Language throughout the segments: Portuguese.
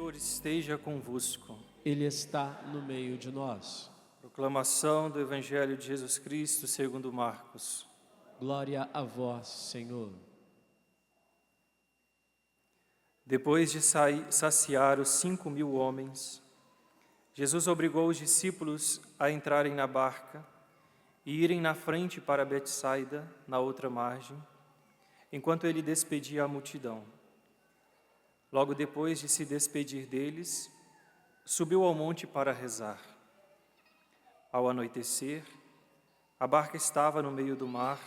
Senhor esteja convosco. Ele está no meio de nós. Proclamação do Evangelho de Jesus Cristo segundo Marcos. Glória a vós, Senhor. Depois de saciar os 5.000 homens, Jesus obrigou os discípulos a entrarem na barca e irem na frente para Betsaida, na outra margem, enquanto ele despedia a multidão. Logo depois de se despedir deles, subiu ao monte para rezar. Ao anoitecer, a barca estava no meio do mar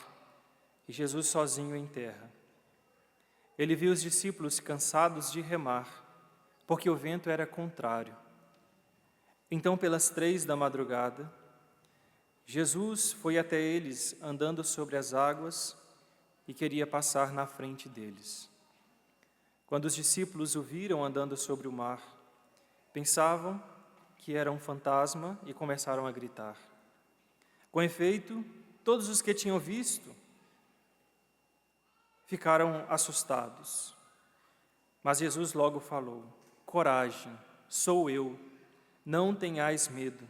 e Jesus sozinho em terra. Ele viu os discípulos cansados de remar, porque o vento era contrário. Então, pelas 3 da madrugada, Jesus foi até eles andando sobre as águas e queria passar na frente deles. Quando os discípulos o viram andando sobre o mar, pensavam que era um fantasma e começaram a gritar. Com efeito, todos os que tinham visto ficaram assustados. Mas Jesus logo falou: coragem, sou eu, não tenhais medo.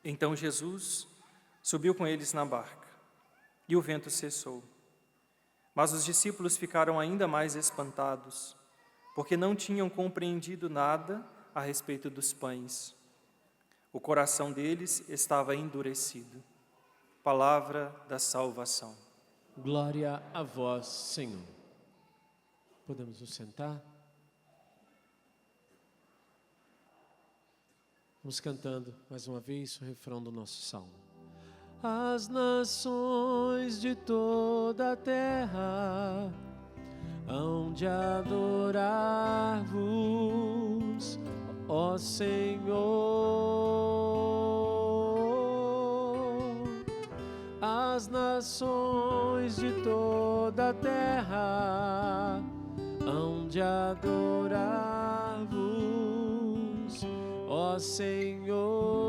Então Jesus subiu com eles na barca e o vento cessou. Mas os discípulos ficaram ainda mais espantados, porque não tinham compreendido nada a respeito dos pães. O coração deles estava endurecido. Palavra da salvação. Glória a vós, Senhor. Podemos nos sentar? Vamos cantando mais uma vez o refrão do nosso salmo. As nações de toda a terra hão de adorar-vos, ó Senhor. As nações de toda a terra hão de adorar-vos, ó Senhor.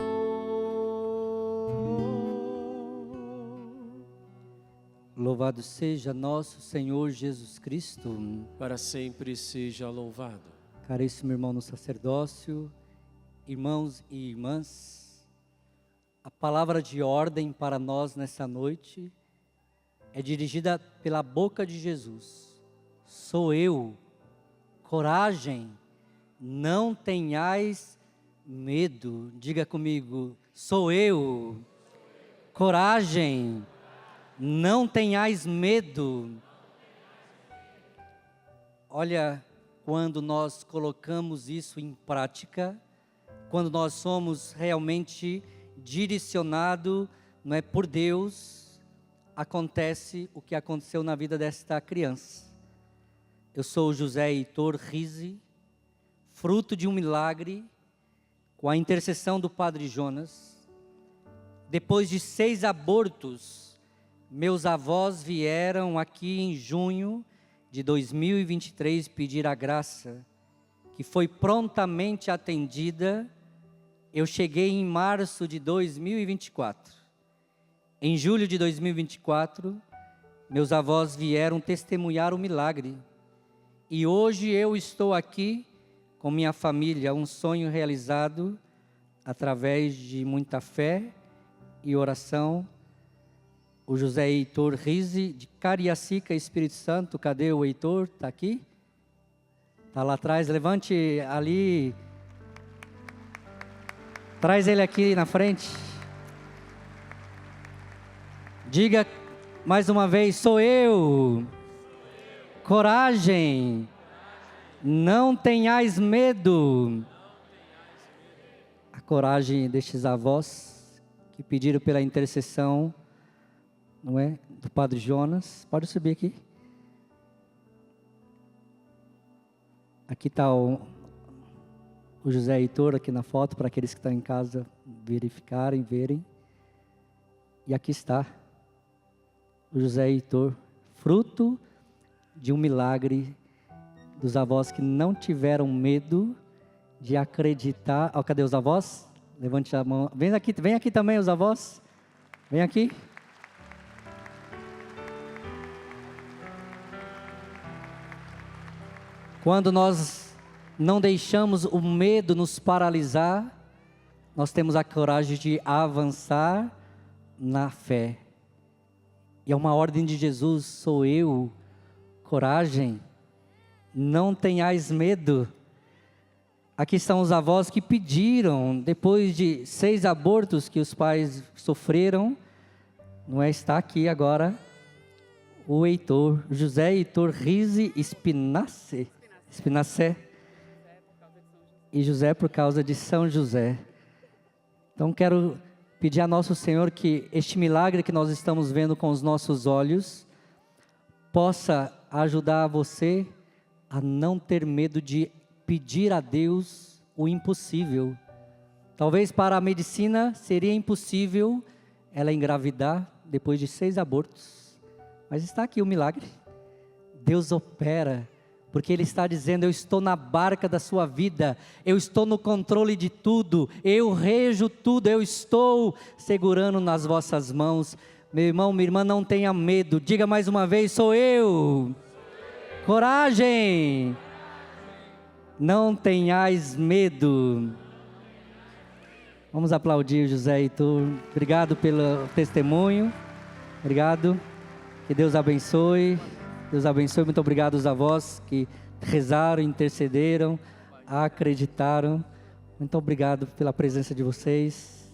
Louvado seja nosso Senhor Jesus Cristo. Para sempre seja louvado. Caríssimo irmão no sacerdócio, irmãos e irmãs, a palavra de ordem para nós nessa noite é dirigida pela boca de Jesus. Sou eu, coragem, não tenhais medo. Diga comigo, sou eu, coragem, não tenhais medo. Olha, quando nós colocamos isso em prática, quando nós somos realmente direcionados, não é, por Deus, acontece o que aconteceu na vida desta criança. Eu sou o José Heitor Rizzi, fruto de um milagre, com a intercessão do Padre Jonas. Depois de 6 abortos, meus avós vieram aqui em junho de 2023 pedir a graça, que foi prontamente atendida. Eu cheguei em março de 2024. Em julho de 2024, meus avós vieram testemunhar o milagre. E hoje eu estou aqui com minha família, um sonho realizado através de muita fé e oração. O José Heitor Rizzi, de Cariacica, Espírito Santo. Cadê o Heitor? Está aqui? Está lá atrás. Levante ali. Traz ele aqui na frente. Diga mais uma vez, sou eu. Coragem. Não tenhais medo. A coragem destes avós que pediram pela intercessão, não é, do Padre Jonas. Pode subir aqui. Aqui está o José Heitor aqui na foto, para aqueles que estão em casa verificarem, verem. E aqui está o José Heitor, fruto de um milagre dos avós que não tiveram medo de acreditar. Oh, cadê os avós? Levante a mão. Vem aqui também os avós. Vem aqui. Quando nós não deixamos o medo nos paralisar, nós temos a coragem de avançar na fé. E é uma ordem de Jesus, sou eu, coragem, não tenhais medo. Aqui estão os avós que pediram, depois de 6 abortos que os pais sofreram, não é, está aqui agora o Heitor, José Heitor Rise Espinacé, e José por causa de São José. Então quero pedir a nosso Senhor que este milagre que nós estamos vendo com os nossos olhos, possa ajudar você a não ter medo de pedir a Deus o impossível. Talvez para a medicina seria impossível ela engravidar depois de 6 abortos. Mas está aqui o milagre. Deus opera, porque Ele está dizendo, eu estou na barca da sua vida, eu estou no controle de tudo, eu rejo tudo, eu estou segurando nas vossas mãos. Meu irmão, minha irmã, não tenha medo, diga mais uma vez, sou eu. Coragem, não tenhais medo. Vamos aplaudir José Heitor, obrigado pelo testemunho, obrigado, que Deus abençoe, muito obrigado aos avós que rezaram, intercederam, acreditaram, muito obrigado pela presença de vocês,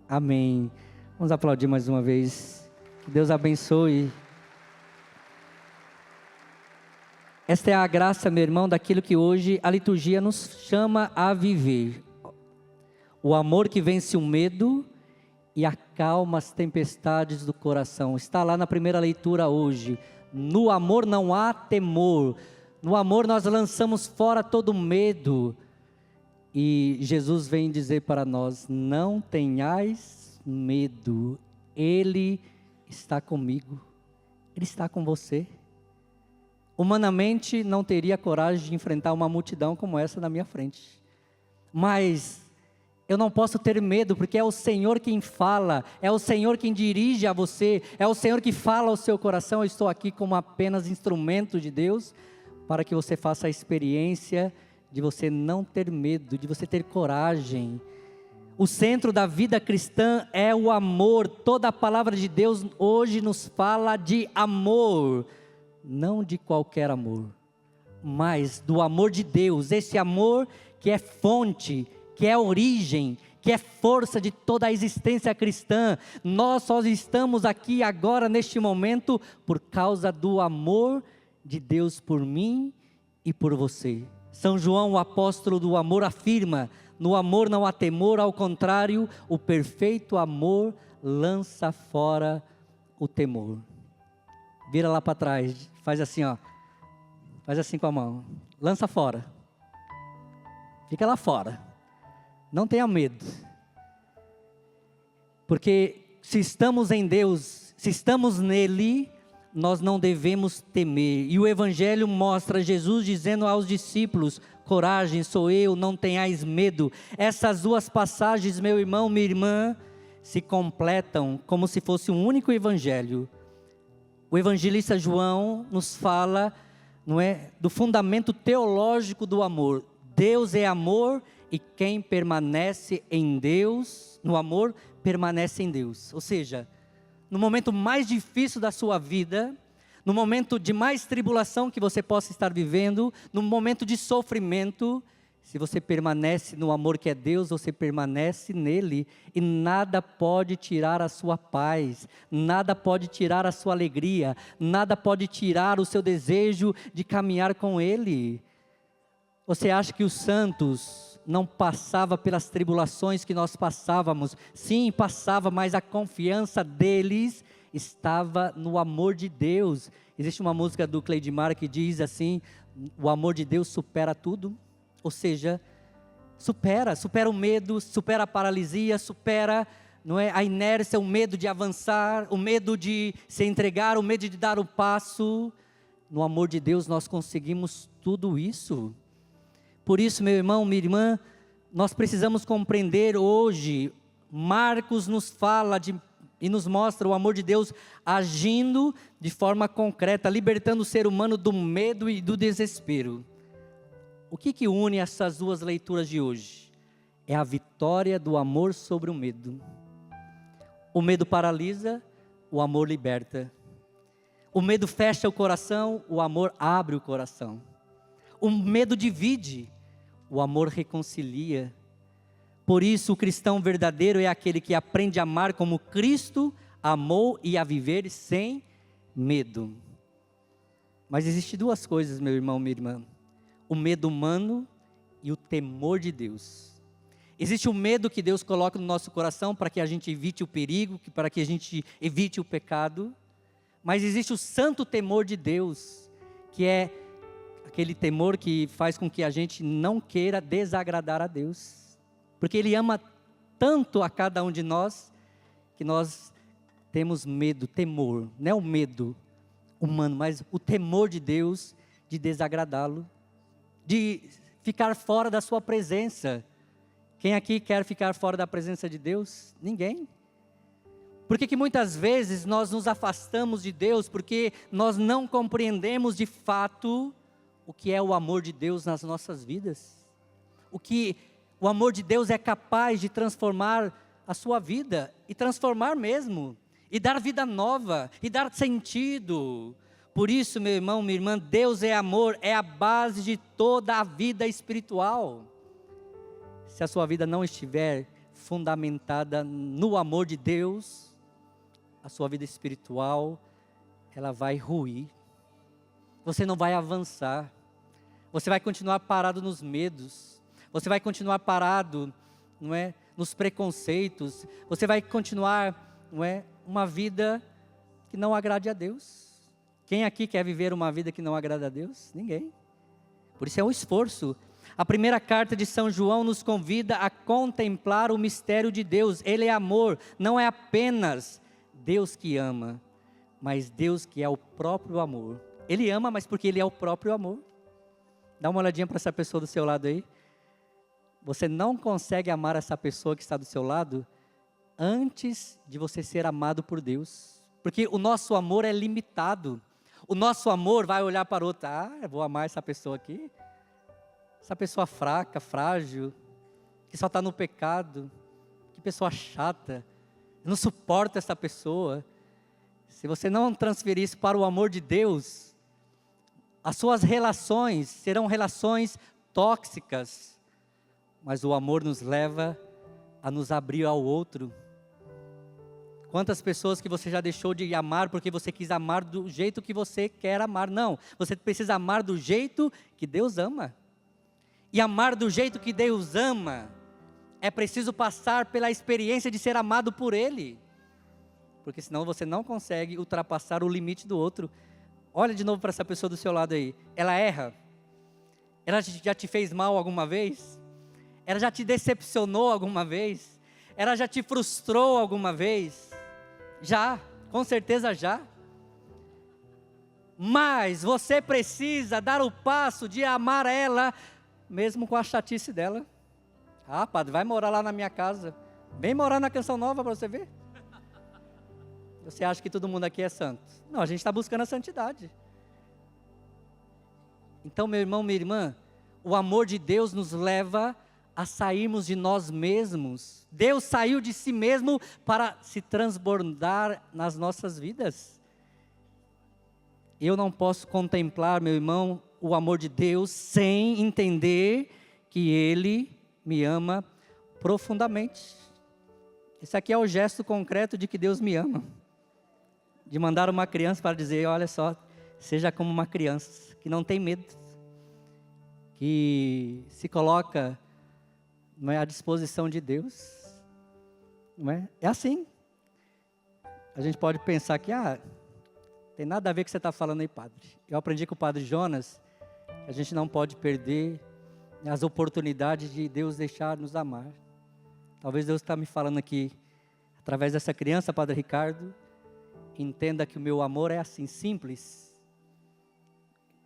amém. Vamos aplaudir mais uma vez, que Deus abençoe. Esta é a graça, meu irmão, daquilo que hoje a liturgia nos chama a viver. O amor que vence o medo e acalma as tempestades do coração. Está lá na primeira leitura hoje. No amor não há temor. No amor nós lançamos fora todo medo. E Jesus vem dizer para nós, não tenhais medo. Ele está comigo. Ele está com você. Humanamente não teria coragem de enfrentar uma multidão como essa na minha frente. Mas eu não posso ter medo, porque é o Senhor quem fala, é o Senhor quem dirige a você, é o Senhor que fala ao seu coração. Eu estou aqui como apenas instrumento de Deus, para que você faça a experiência de você não ter medo, de você ter coragem. O centro da vida cristã é o amor. Toda a palavra de Deus hoje nos fala de amor, não de qualquer amor, mas do amor de Deus, esse amor que é fonte, que é origem, que é força de toda a existência cristã. Nós só estamos aqui agora, neste momento, por causa do amor de Deus por mim e por você. São João, o apóstolo do amor, afirma, no amor não há temor, ao contrário, o perfeito amor lança fora o temor. Vira lá para trás, faz assim, ó, faz assim com a mão, lança fora, fica lá fora. Não tenha medo, porque se estamos em Deus, se estamos nele, nós não devemos temer. E o Evangelho mostra Jesus dizendo aos discípulos, coragem, sou eu, não tenhais medo. Essas 2 passagens, meu irmão, minha irmã, se completam como se fosse um único Evangelho. O evangelista João nos fala, não é, do fundamento teológico do amor. Deus é amor, e quem permanece em Deus, no amor, permanece em Deus. Ou seja, no momento mais difícil da sua vida, no momento de mais tribulação que você possa estar vivendo, no momento de sofrimento, se você permanece no amor que é Deus, você permanece nele, e nada pode tirar a sua paz, nada pode tirar a sua alegria, nada pode tirar o seu desejo de caminhar com ele. Você acha que os santos não passavam pelas tribulações que nós passávamos? Sim, passava, mas a confiança deles estava no amor de Deus. Existe uma música do Cleidmar que diz assim, o amor de Deus supera tudo. Ou seja, supera o medo, supera a paralisia, supera, não é, a inércia, o medo de avançar, o medo de se entregar, o medo de dar o passo. No amor de Deus nós conseguimos tudo isso. Por isso, meu irmão, minha irmã, nós precisamos compreender hoje, Marcos nos fala e nos mostra o amor de Deus agindo de forma concreta, libertando o ser humano do medo e do desespero. O que une essas duas leituras de hoje? É a vitória do amor sobre o medo. O medo paralisa, o amor liberta. O medo fecha o coração, o amor abre o coração. O medo divide, o amor reconcilia. Por isso, o cristão verdadeiro é aquele que aprende a amar como Cristo amou e a viver sem medo. Mas existem duas coisas, meu irmão, minha irmã: o medo humano e o temor de Deus. Existe o medo que Deus coloca no nosso coração para que a gente evite o perigo, para que a gente evite o pecado. Mas existe o santo temor de Deus, que é aquele temor que faz com que a gente não queira desagradar a Deus. Porque Ele ama tanto a cada um de nós, que nós temos medo, temor. Não é o medo humano, mas o temor de Deus de desagradá-lo, de ficar fora da sua presença. Quem aqui quer ficar fora da presença de Deus? Ninguém. Por que muitas vezes nós nos afastamos de Deus? Porque nós não compreendemos de fato o que é o amor de Deus nas nossas vidas. O que o amor de Deus é capaz de transformar a sua vida, e transformar mesmo, e dar vida nova, e dar sentido. Por isso, meu irmão, minha irmã, Deus é amor, é a base de toda a vida espiritual. Se a sua vida não estiver fundamentada no amor de Deus, a sua vida espiritual, ela vai ruir. Você não vai avançar. Você vai continuar parado nos medos. Você vai continuar parado, não é, nos preconceitos. Você vai continuar, não é, uma vida que não agrade a Deus. Quem aqui quer viver uma vida que não agrada a Deus? Ninguém. Por isso é um esforço. A primeira carta de São João nos convida a contemplar o mistério de Deus. Ele é amor, não é apenas Deus que ama, mas Deus que é o próprio amor. Ele ama, mas porque Ele é o próprio amor. Dá uma olhadinha para essa pessoa do seu lado aí. Você não consegue amar essa pessoa que está do seu lado antes de você ser amado por Deus. Porque o nosso amor é limitado. O nosso amor vai olhar para outra. Eu vou amar essa pessoa aqui. Essa pessoa fraca, frágil, que só está no pecado. Que pessoa chata. Eu não suporto essa pessoa. Se você não transferir isso para o amor de Deus, as suas relações serão relações tóxicas. Mas o amor nos leva a nos abrir ao outro. Quantas pessoas que você já deixou de amar porque você quis amar do jeito que você quer amar? Não, você precisa amar do jeito que Deus ama. E amar do jeito que Deus ama, é preciso passar pela experiência de ser amado por Ele. Porque senão você não consegue ultrapassar o limite do outro. Olha de novo para essa pessoa do seu lado aí. Ela erra? Ela já te fez mal alguma vez? Ela já te decepcionou alguma vez? Ela já te frustrou alguma vez? Já, com certeza já. Mas você precisa dar o passo de amar ela, mesmo com a chatice dela. Ah, padre, vai morar lá na minha casa. Vem morar na Canção Nova para você ver. Você acha que todo mundo aqui é santo? Não, a gente está buscando a santidade. Então, meu irmão, minha irmã, o amor de Deus nos leva a sairmos de nós mesmos. Deus saiu de si mesmo para se transbordar nas nossas vidas. Eu não posso contemplar, meu irmão, o amor de Deus sem entender que Ele me ama profundamente. Esse aqui é o gesto concreto de que Deus me ama. De mandar uma criança para dizer, olha só, seja como uma criança, que não tem medo, que se coloca, não é, à disposição de Deus, não é? É assim. A gente pode pensar que, tem nada a ver com o que você está falando aí, padre. Eu aprendi com o padre Jonas, que a gente não pode perder as oportunidades de Deus deixar nos amar. Talvez Deus está me falando aqui, através dessa criança, padre Ricardo, entenda que o meu amor é assim, simples,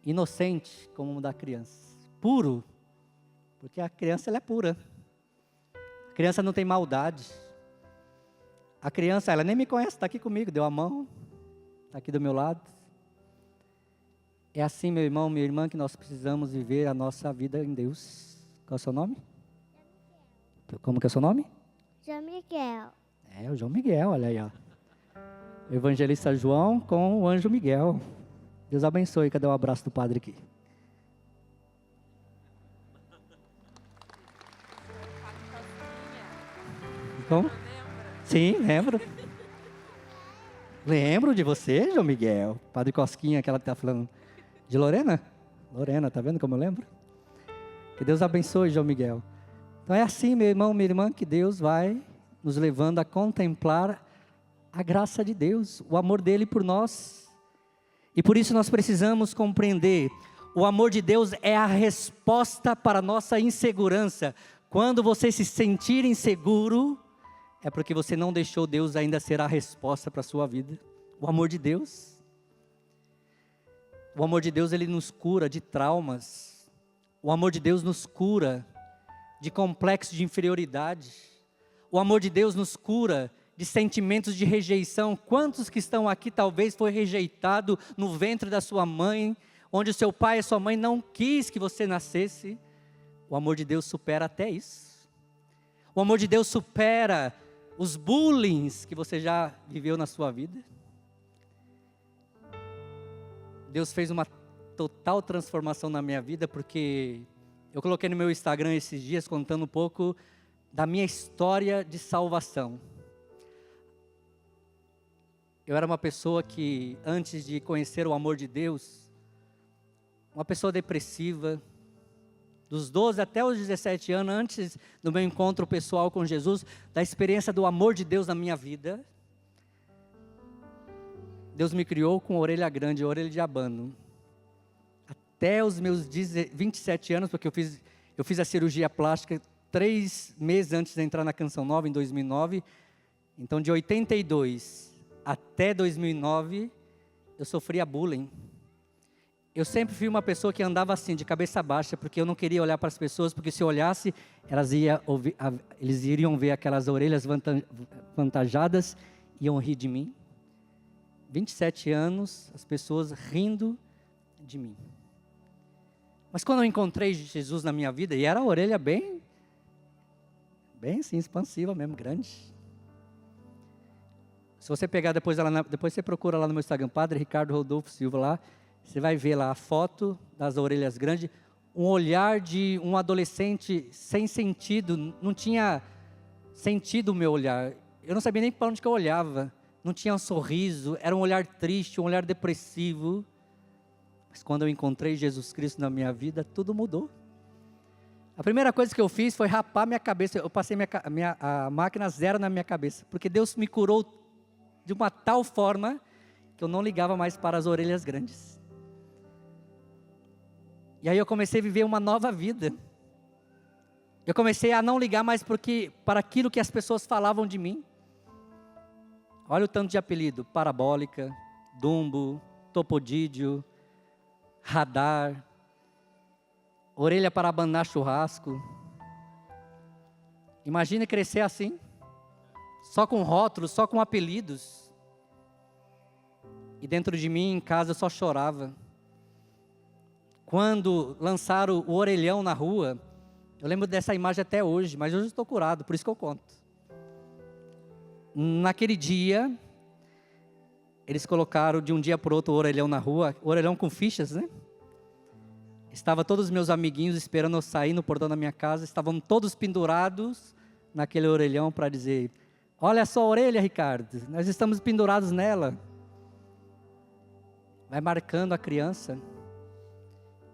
inocente, como o da criança, puro, porque a criança ela é pura. A criança não tem maldade. A criança, ela nem me conhece, está aqui comigo, deu a mão, está aqui do meu lado. É assim, meu irmão, minha irmã, que nós precisamos viver a nossa vida em Deus. Qual é o seu nome? Como que é o seu nome? João Miguel. É, o João Miguel, olha aí, ó. O evangelista João com o anjo Miguel. Deus abençoe. Cadê o abraço do padre aqui? Como? Sim, lembro. Lembro de você, João Miguel. Padre Cosquinha, aquela que está falando. De Lorena? Lorena, tá vendo como eu lembro? Que Deus abençoe, João Miguel. Então é assim, meu irmão, minha irmã, que Deus vai nos levando a contemplar a graça de Deus, o amor dele por nós. E por isso nós precisamos compreender, o amor de Deus é a resposta para a nossa insegurança. Quando você se sentir inseguro, é porque você não deixou Deus ainda ser a resposta para a sua vida. O amor de Deus. O amor de Deus, ele nos cura de traumas. O amor de Deus nos cura de complexo de inferioridade. O amor de Deus nos cura de sentimentos de rejeição. Quantos que estão aqui talvez foi rejeitado no ventre da sua mãe, onde o seu pai e sua mãe não quis que você nascesse? O amor de Deus supera até isso. O amor de Deus supera os bullying que você já viveu na sua vida. Deus fez uma total transformação na minha vida, porque eu coloquei no meu Instagram esses dias contando um pouco da minha história de salvação. Eu era uma pessoa que, antes de conhecer o amor de Deus, uma pessoa depressiva, dos 12 até os 17 anos, antes do meu encontro pessoal com Jesus, da experiência do amor de Deus na minha vida. Deus me criou com orelha grande, orelha de abano. Até os meus 27 anos, porque eu fiz a cirurgia plástica 3 meses antes de entrar na Canção Nova, em 2009. Então, de 82 até 2009, eu sofria bullying. Eu sempre fui uma pessoa que andava assim, de cabeça baixa, porque eu não queria olhar para as pessoas, porque se eu olhasse, eles iriam ver aquelas orelhas vantajadas e iam rir de mim. 27 anos, as pessoas rindo de mim. Mas quando eu encontrei Jesus na minha vida, e era a orelha bem assim, expansiva mesmo, grande. Se você pegar depois você procura lá no meu Instagram, Padre Ricardo Rodolfo Silva lá, você vai ver lá a foto das orelhas grandes, um olhar de um adolescente sem sentido, não tinha sentido o meu olhar. Eu não sabia nem para onde que eu olhava, não tinha um sorriso, era um olhar triste, um olhar depressivo. Mas quando eu encontrei Jesus Cristo na minha vida, tudo mudou. A primeira coisa que eu fiz foi rapar minha cabeça, eu passei a máquina zero na minha cabeça, porque Deus me curou de uma tal forma que eu não ligava mais para as orelhas grandes. E aí eu comecei a viver uma nova vida. Eu comecei a não ligar mais para aquilo que as pessoas falavam de mim. Olha o tanto de apelido: parabólica, Dumbo, topodídio, radar, orelha para abanar churrasco. Imagine crescer assim, só com rótulos, só com apelidos. E dentro de mim, em casa, eu só chorava. Quando lançaram o orelhão na rua, eu lembro dessa imagem até hoje, mas hoje eu estou curado, por isso que eu conto. Naquele dia, eles colocaram de um dia para o outro o orelhão na rua, orelhão com fichas, né? Estavam todos os meus amiguinhos esperando eu sair no portão da minha casa, estavam todos pendurados naquele orelhão para dizer: olha só a orelha, Ricardo, nós estamos pendurados nela. Vai marcando a criança.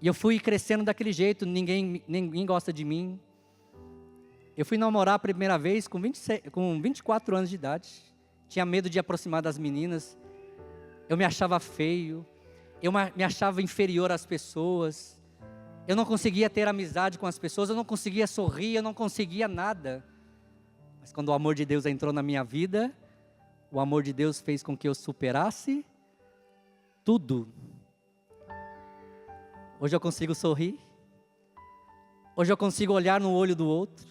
E eu fui crescendo daquele jeito, ninguém gosta de mim. Eu fui namorar a primeira vez com 24 anos de idade. Tinha medo de aproximar das meninas. Eu me achava feio. Eu me achava inferior às pessoas. Eu não conseguia ter amizade com as pessoas. Eu não conseguia sorrir. Eu não conseguia nada. Mas quando o amor de Deus entrou na minha vida, o amor de Deus fez com que eu superasse tudo. Hoje eu consigo sorrir. Hoje eu consigo olhar no olho do outro.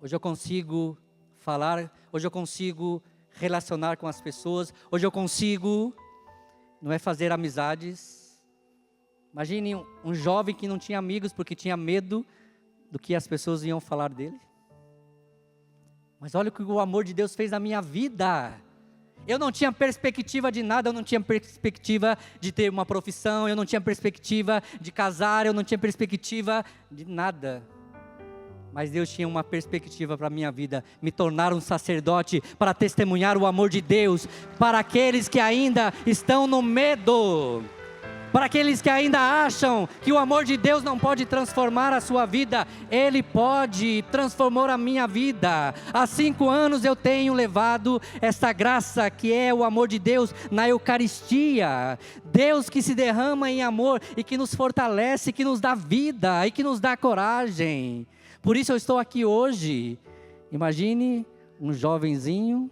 Hoje eu consigo falar. Hoje eu consigo relacionar com as pessoas. Hoje eu consigo, não é fazer amizades, Imagine um jovem que não tinha amigos porque tinha medo do que as pessoas iam falar dele. Mas olha o que o amor de Deus fez na minha vida. Eu não tinha perspectiva de nada, eu não tinha perspectiva de ter uma profissão, eu não tinha perspectiva de casar, eu não tinha perspectiva de nada. Mas Deus tinha uma perspectiva para a minha vida, me tornar um sacerdote para testemunhar o amor de Deus para aqueles que ainda estão no medo, para aqueles que ainda acham que o amor de Deus não pode transformar a sua vida. Ele pode transformar a minha vida. Há 5 anos eu tenho levado essa graça que é o amor de Deus na Eucaristia. Deus que se derrama em amor e que nos fortalece, que nos dá vida e que nos dá coragem. Por isso eu estou aqui hoje. Imagine um jovenzinho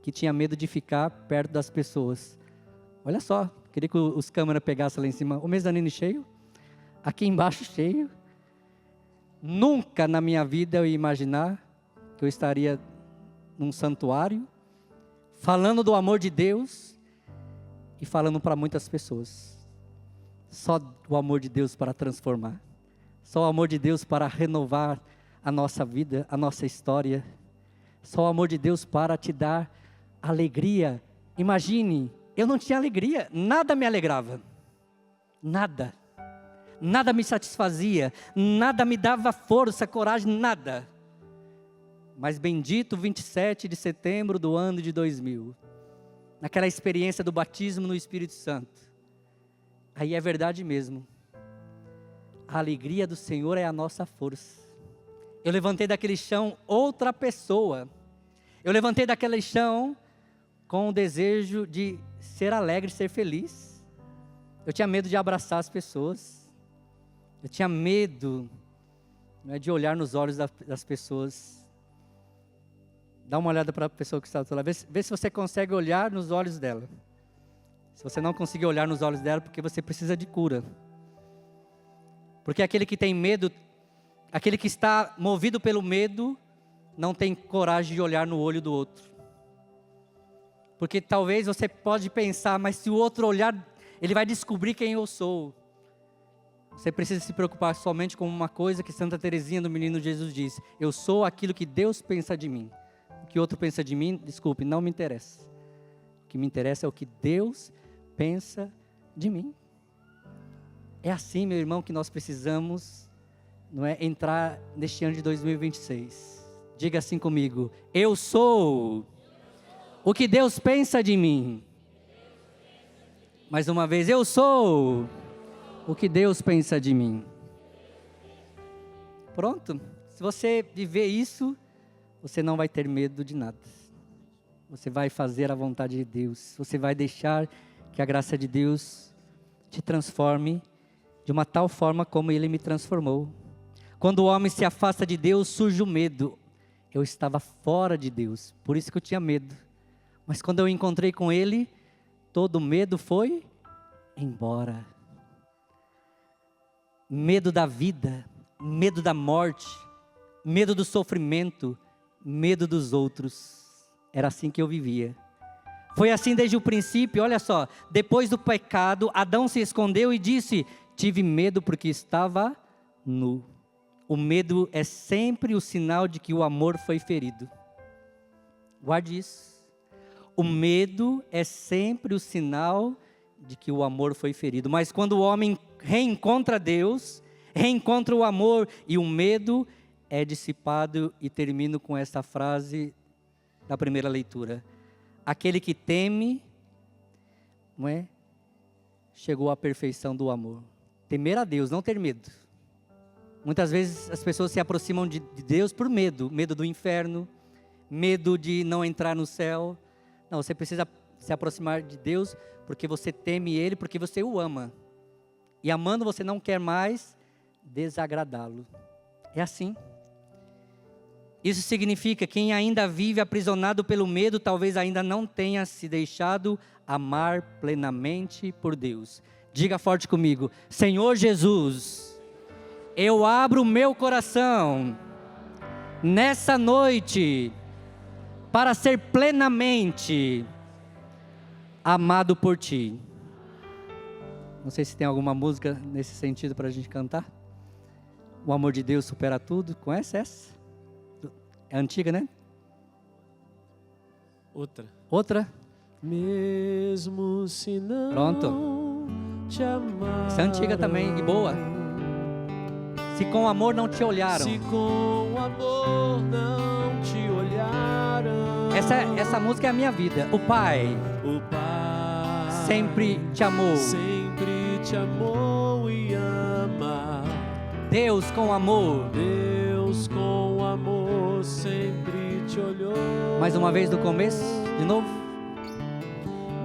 que tinha medo de ficar perto das pessoas. Olha só, queria que os câmeras pegassem lá em cima. O mezanino cheio, aqui embaixo cheio. Nunca na minha vida eu ia imaginar que eu estaria num santuário, falando do amor de Deus e falando para muitas pessoas. Só o amor de Deus para transformar. Só o amor de Deus para renovar a nossa vida, a nossa história. Só o amor de Deus para te dar alegria. Imagine, eu não tinha alegria, nada me alegrava. Nada. Nada me satisfazia, nada me dava força, coragem, nada. Mas bendito 27 de setembro do ano de 2000. Naquela experiência do batismo no Espírito Santo. Aí é verdade mesmo. A alegria do Senhor é a nossa força. Eu levantei daquele chão outra pessoa. Eu levantei daquele chão com o desejo de ser alegre, ser feliz. Eu tinha medo de abraçar as pessoas. Eu tinha medo, de olhar nos olhos das pessoas. Dá uma olhada para a pessoa que está do seu lado. Vê se você consegue olhar nos olhos dela. Se você não conseguir olhar nos olhos dela, porque você precisa de cura. Porque aquele que tem medo, aquele que está movido pelo medo, não tem coragem de olhar no olho do outro. Porque talvez você pode pensar, mas se o outro olhar, ele vai descobrir quem eu sou. Você precisa se preocupar somente com uma coisa que Santa Teresinha do Menino Jesus disse: eu sou aquilo que Deus pensa de mim. O que outro pensa de mim, desculpe, não me interessa. O que me interessa é o que Deus pensa de mim. É assim, meu irmão, que nós precisamos, entrar neste ano de 2026. Diga assim comigo: eu sou o que Deus pensa de mim. Mais uma vez, eu sou o que Deus pensa de mim. Pronto. Se você viver isso, você não vai ter medo de nada. Você vai fazer a vontade de Deus. Você vai deixar que a graça de Deus te transforme de uma tal forma como Ele me transformou. Quando o homem se afasta de Deus, surge o medo. Eu estava fora de Deus, por isso que eu tinha medo. Mas quando eu encontrei com Ele, todo medo foi embora. Medo da vida, medo da morte, medo do sofrimento, medo dos outros. Era assim que eu vivia. Foi assim desde o princípio. Olha só, depois do pecado, Adão se escondeu e disse: tive medo porque estava nu. O medo é sempre o sinal de que o amor foi ferido. Guarde isso. O medo é sempre o sinal de que o amor foi ferido. Mas quando o homem reencontra Deus, reencontra o amor e o medo é dissipado. E termino com essa frase da primeira leitura: aquele que teme, chegou à perfeição do amor. Temer a Deus, não ter medo. Muitas vezes as pessoas se aproximam de Deus por medo. Medo do inferno, medo de não entrar no céu. Não, você precisa se aproximar de Deus porque você teme Ele, porque você o ama. E amando você não quer mais desagradá-lo. É assim. Isso significa que quem ainda vive aprisionado pelo medo, talvez ainda não tenha se deixado amar plenamente por Deus. Diga forte comigo: Senhor Jesus, eu abro o meu coração nessa noite para ser plenamente amado por Ti. Não sei se tem alguma música nesse sentido para a gente cantar. O amor de Deus supera tudo. Conhece essa? É antiga, né? Outra? Mesmo se não Pronto. te amar. Essa é antiga também e boa. Se com amor não te olharam. Se com amor não te olharam. Essa música é a minha vida. O Pai sempre te amou. Sempre te amou e ama. Deus com amor. Deus com amor sempre te olhou. Mais uma vez do começo, de novo.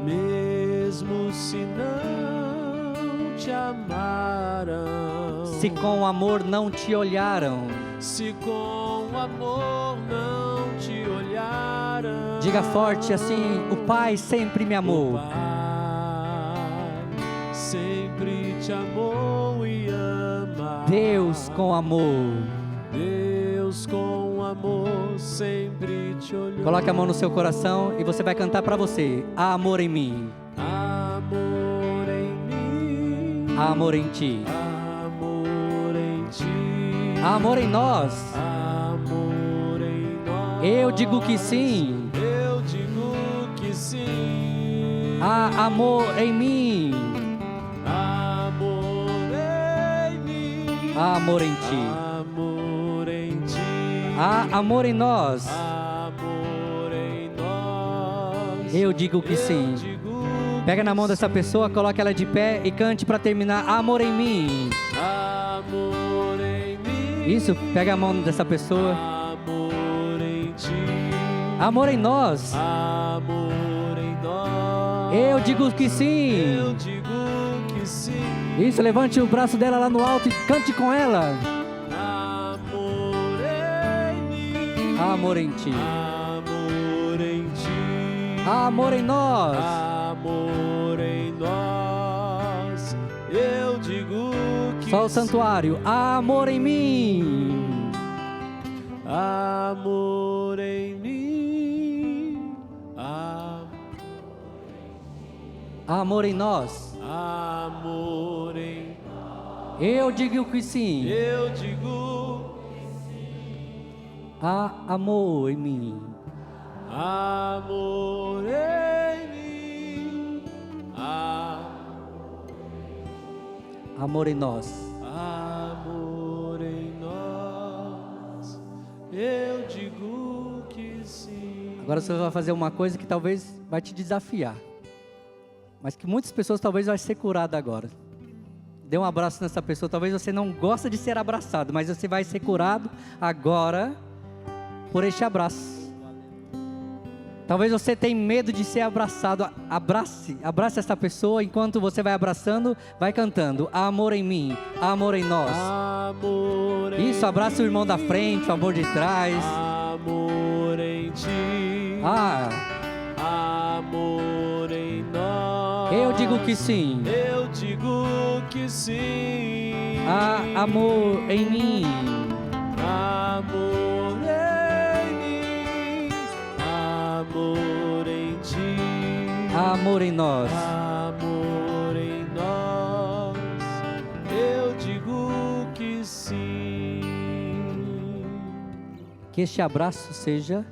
Mesmo se não te amaram. Se com amor não te olharam. Se com amor não te olharam. Diga forte assim: o Pai sempre me amou. O Pai sempre te amou e ama. Deus com amor. Deus com amor sempre te olhou. Coloque a mão no seu coração e você vai cantar para você: há amor em mim. Amor em mim. Há amor em ti. Amor em ti. Há amor em nós. Amor em nós. Eu digo que sim. Eu digo que sim. Há amor em mim. Amor em mim. Há amor em ti. Amor em ti. Há amor em nós. Amor em nós. Eu digo que sim. Pega na mão dessa pessoa, coloque ela de pé e cante para terminar: amor em mim. Amor em mim. Isso, pega a mão dessa pessoa. Amor em ti. Amor em nós. Amor em nós. Eu digo que sim. Eu digo que sim. Isso, levante o braço dela lá no alto e cante com ela. Amor em mim. Amor em ti. Amor em ti. Amor em nós. Amor em nós. Eu digo que Só o santuário. Amor em mim. Amor em mim. Amor em nós. Amor em Eu digo que sim. Eu digo Há amor em mim. amor em mim. Amor em nós. Amor em nós. Eu digo que sim. Agora você vai fazer uma coisa que talvez vai te desafiar. Mas que muitas pessoas talvez vai ser curada agora. Dê um abraço nessa pessoa. Talvez você não gosta de ser abraçado, mas você vai ser curado agora por este abraço. Talvez você tenha medo de ser abraçado. Abrace essa pessoa. Enquanto você vai abraçando, vai cantando: há amor em mim, há amor em nós. Amor em Isso, abraça o irmão da frente, o amor de trás. amor em ti. Amor em nós. Eu digo que sim. Eu digo que sim. Há amor em mim. Amor em mim. Amor em ti. Amor em nós. Amor em nós. Eu digo que sim. Que este abraço seja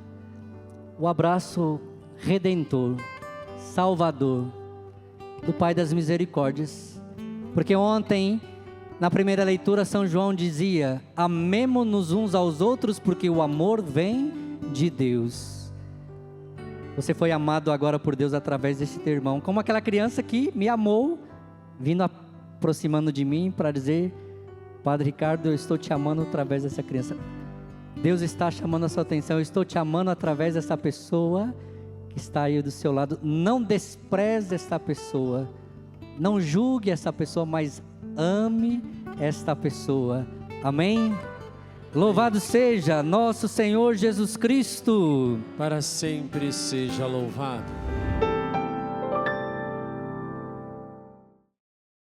o abraço redentor, salvador do Pai das Misericórdias. Porque ontem, na primeira leitura, São João dizia: amemo-nos uns aos outros, porque o amor vem de Deus. Você foi amado agora por Deus através desse teu irmão, como aquela criança que me amou, vindo aproximando de mim para dizer: Padre Ricardo, eu estou te amando através dessa criança. Deus está chamando a sua atenção: eu estou te amando através dessa pessoa que está aí do seu lado. Não despreze esta pessoa, não julgue essa pessoa, mas ame esta pessoa. Amém? Louvado seja nosso Senhor Jesus Cristo. Para sempre seja louvado.